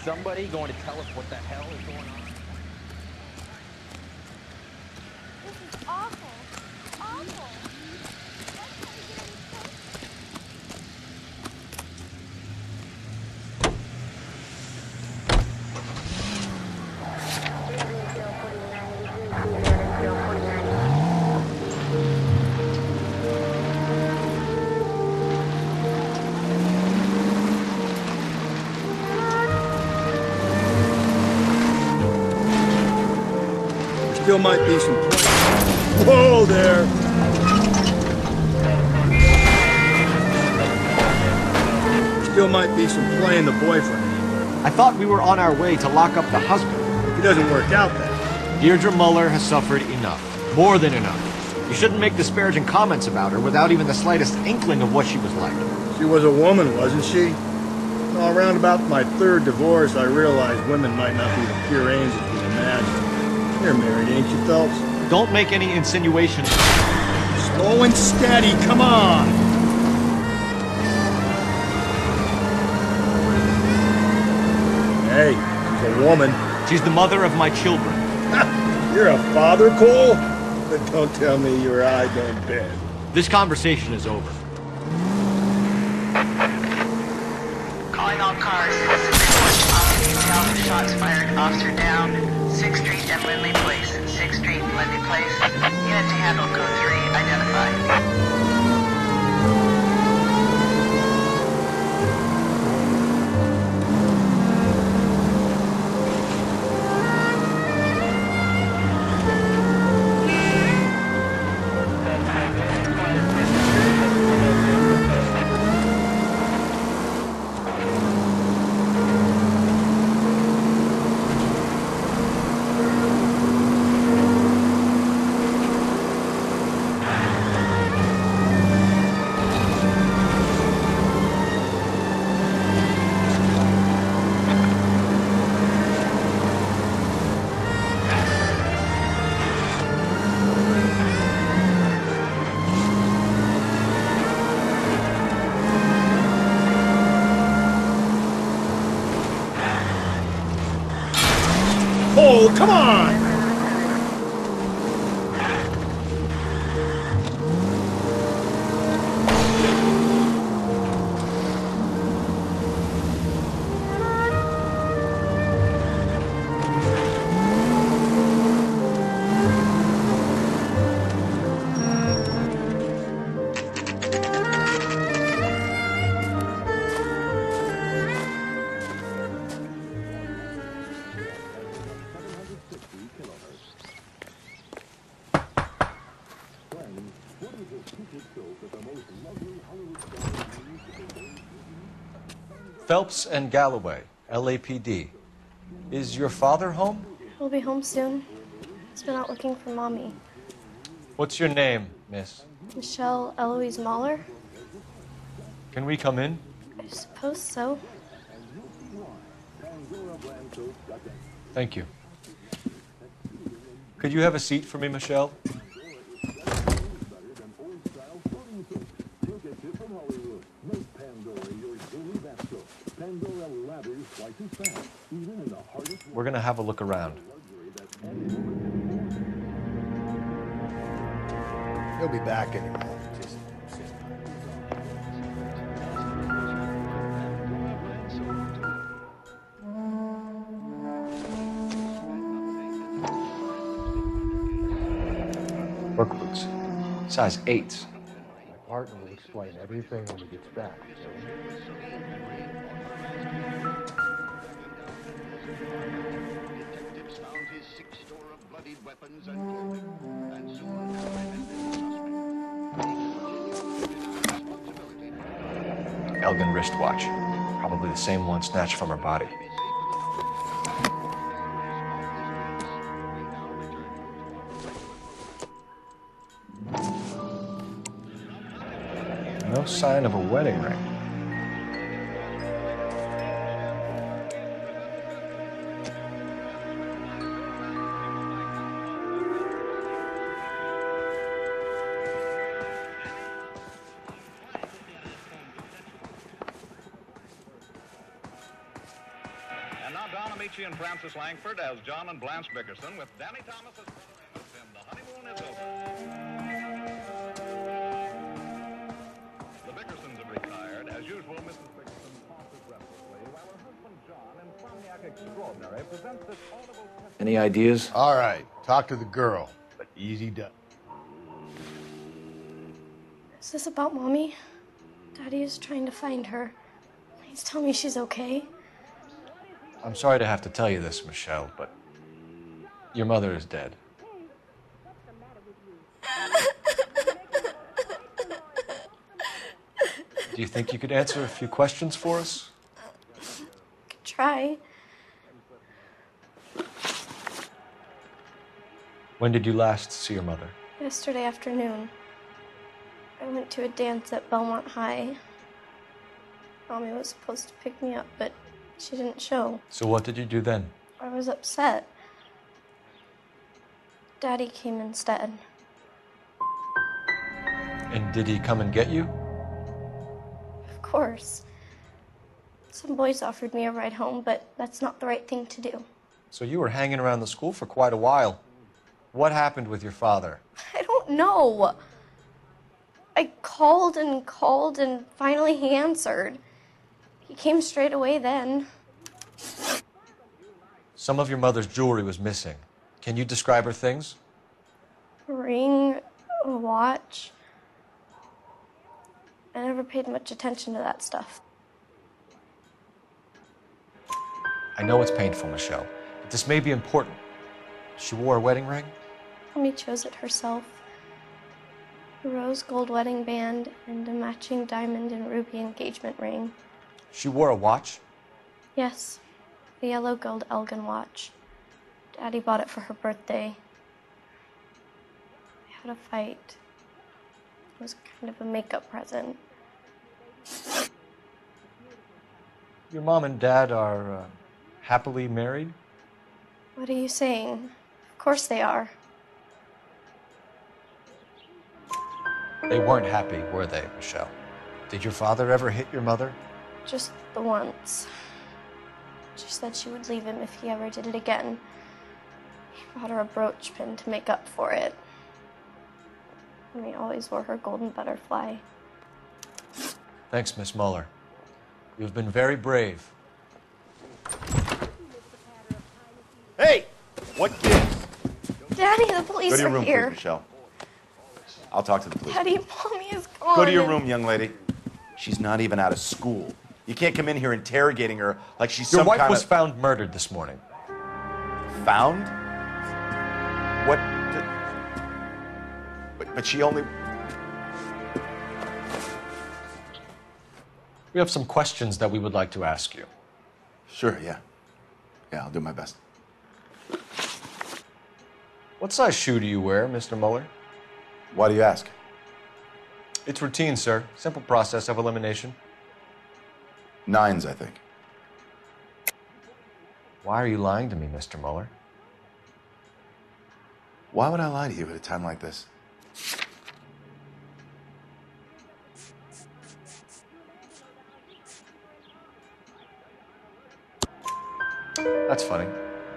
somebody going to tell us what the hell is going on? This is awful. Awful. Why can't we get any closer? Still might be some... Whoa there! Still might be some playing the boyfriend. I thought we were on our way to lock up the husband. If it doesn't work out then. Deirdre Muller has suffered enough. More than enough. You shouldn't make disparaging comments about her without even the slightest inkling of what she was like. She was a woman, wasn't she? Well, around about my third divorce, I realized women might not be the pure angels we imagine. You're married, ain't you, Phelps? Don't make any insinuations. Slow and steady, come on! Hey, she's a woman. She's the mother of my children. You're a father, Cole? But don't tell me your eye don't bend. This conversation is over. Calling all cars. Officer detail. Shots fired. Officer down. 6th Street and Lindley Place. 6th Street and Lindley Place. Unit to handle code 3. Identify. Oh, come on! Phelps and Galloway, LAPD. Is your father home? He'll be home soon. He's been out looking for Mommy. What's your name, miss? Michelle Eloise Mahler? Can we come in? I suppose so. Thank you. Could you have a seat for me, Michelle? We're gonna have a look around. He'll be back anyway. Just... Work boots. Size 8s. My partner will explain everything when he gets back. Detectives found his 6 store of bloodied weapons and clothing, and soon apprehended the suspect. Elgin wristwatch. Probably the same one snatched from her body. No sign of a wedding ring. And Amici and Francis Langford as John and Blanche Bickerson, with Danny Thomas as Brother Amos in The Honeymoon Is Over. The Bickersons have retired. As usual, Mrs. Bickerson tosses restlessly, while her husband John, insomniac extraordinary, presents this audible... Any ideas? All right, talk to the girl, but easy done. Is this about Mommy? Daddy is trying to find her. Please tell me she's okay. I'm sorry to have to tell you this, Michelle, but your mother is dead. Do you think you could answer a few questions for us? Could try. When did you last see your mother? Yesterday afternoon. I went to a dance at Belmont High. Mommy was supposed to pick me up, but she didn't show. So what did you do then? I was upset. Daddy came instead. And did he come and get you? Of course. Some boys offered me a ride home, but that's not the right thing to do. So you were hanging around the school for quite a while. What happened with your father? I don't know. I called and finally he answered. He came straight away then. Some of your mother's jewelry was missing. Can you describe her things? A ring, a watch. I never paid much attention to that stuff. I know it's painful, Michelle, but this may be important. She wore a wedding ring? Mommy chose it herself. A rose gold wedding band and a matching diamond and ruby engagement ring. She wore a watch? Yes, the yellow gold Elgin watch. Daddy bought it for her birthday. We had a fight. It was kind of a makeup present. Your mom and dad are happily married? What are you saying? Of course they are. They weren't happy, were they, Michelle? Did your father ever hit your mother? Just the once. She said she would leave him if he ever did it again. He bought her a brooch pin to make up for it. And he always wore her golden butterfly. Thanks, Miss Muller. You've been very brave. Hey! What gives? Daddy, the police Go to your are room, here. please, Michelle. I'll talk to the police. Daddy, Mommy is gone. Go to your room, young lady. She's not even out of school. You can't come in here interrogating her like she's Your some wife kind was of... found murdered this morning. Found? What? But she only... We have some questions that we would like to ask you. Sure, yeah. Yeah, I'll do my best. What size shoe do you wear, Mr. Muller? Why do you ask? It's routine, sir. Simple process of elimination. 9s, I think. Why are you lying to me, Mr. Muller? Why would I lie to you at a time like this? That's funny.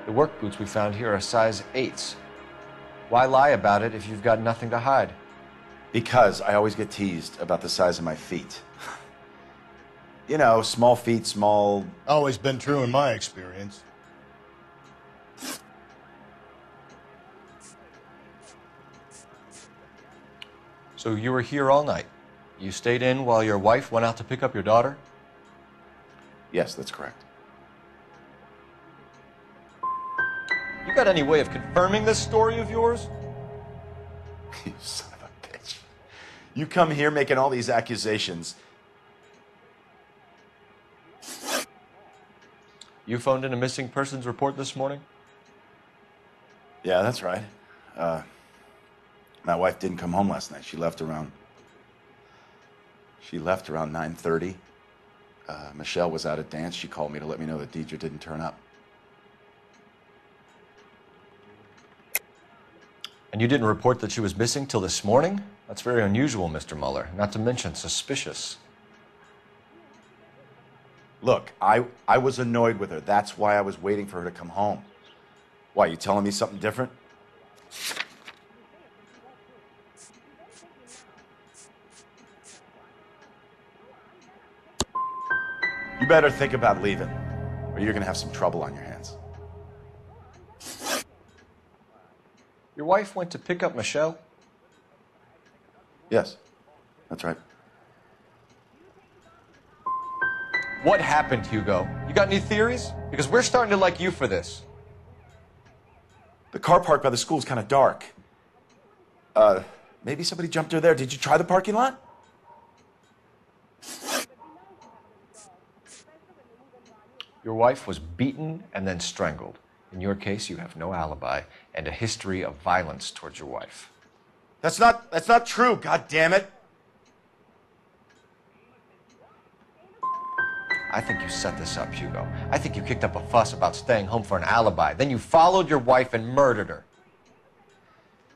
The work boots we found here are size 8s. Why lie about it if you've got nothing to hide? Because I always get teased about the size of my feet. You know, small feet, small... Always been true in my experience. So you were here all night. You stayed in while your wife went out to pick up your daughter? Yes, that's correct. You got any way of confirming this story of yours? You son of a bitch. You come here making all these accusations. You phoned in a missing persons report this morning? Yeah, that's right. My wife didn't come home last night. She left around 9:30. Michelle was out at dance. She called me to let me know that Deidre didn't turn up. And you didn't report that she was missing till this morning? That's very unusual, Mr. Muller, not to mention suspicious. Look, I was annoyed with her. That's why I was waiting for her to come home. Why, you telling me something different? You better think about leaving, or you're gonna have some trouble on your hands. Your wife went to pick up Michelle? Yes, that's right. What happened, Hugo? You got any theories? Because we're starting to like you for this. The car park by the school is kind of dark. Maybe somebody jumped her there. Did you try the parking lot? Your wife was beaten and then strangled. In your case, you have no alibi and a history of violence towards your wife. That's not true, god damn it. I think you set this up, Hugo. I think you kicked up a fuss about staying home for an alibi. Then you followed your wife and murdered her.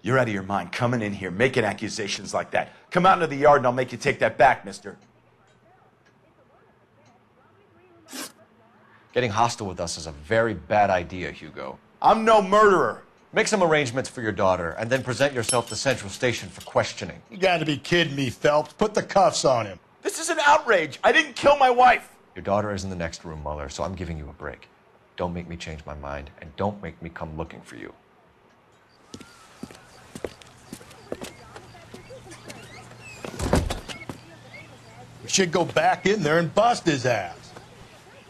You're out of your mind coming in here making accusations like that. Come out into the yard and I'll make you take that back, mister. Getting hostile with us is a very bad idea, Hugo. I'm no murderer. Make some arrangements for your daughter and then present yourself to Central Station for questioning. You gotta be kidding me, Phelps. Put the cuffs on him. This is an outrage. I didn't kill my wife. Your daughter is in the next room, Mueller, so I'm giving you a break. Don't make me change my mind, and don't make me come looking for you. We should go back in there and bust his ass.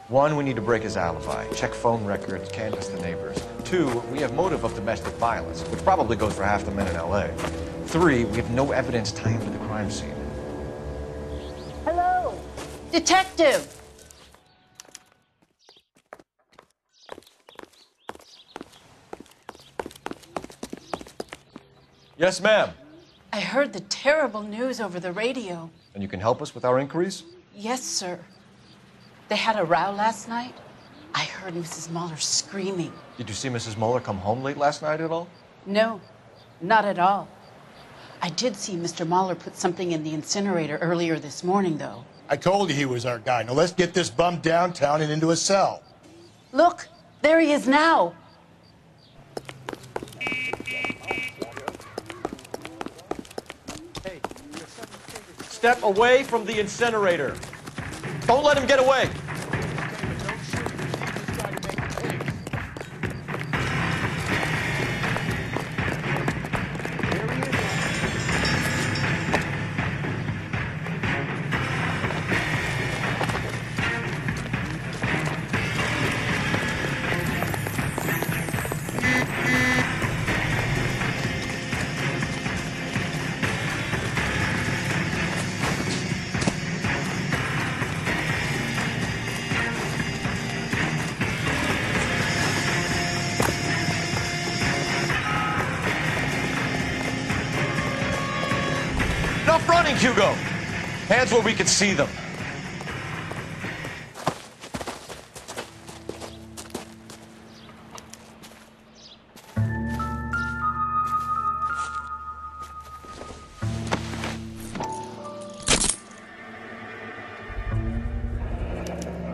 1, we need to break his alibi. Check phone records, canvass the neighbors. 2, we have motive of domestic violence, which probably goes for half the men in L.A. 3, we have no evidence tying to the crime scene. Hello, detective. Yes, ma'am. I heard the terrible news over the radio. And you can help us with our inquiries? Yes, sir. They had a row last night. I heard Mrs. Mueller screaming. Did you see Mrs. Mueller come home late last night at all? No, not at all. I did see Mr. Mueller put something in the incinerator earlier this morning, though. I told you he was our guy. Now let's get this bum downtown and into a cell. Look, there he is now. Step away from the incinerator. Don't let him get away. Enough running, Hugo. Hands where we can see them.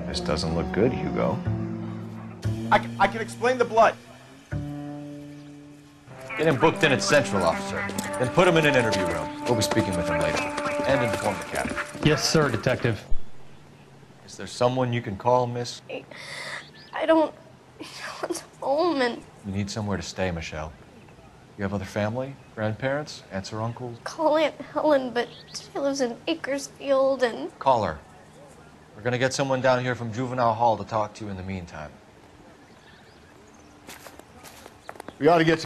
This doesn't look good, Hugo. I can explain the blood. Get him booked in at Central, officer. Then put him in an interview room. We'll be speaking with him later. And inform the captain. Yes, sir, detective. Is there someone you can call, miss? I don't want home and You need somewhere to stay, Michelle. You have other family? Grandparents? Aunts or uncles? call Aunt Helen, but she lives in Bakersfield and Call her. We're gonna get someone down here from Juvenile Hall to talk to you in the meantime. We ought to get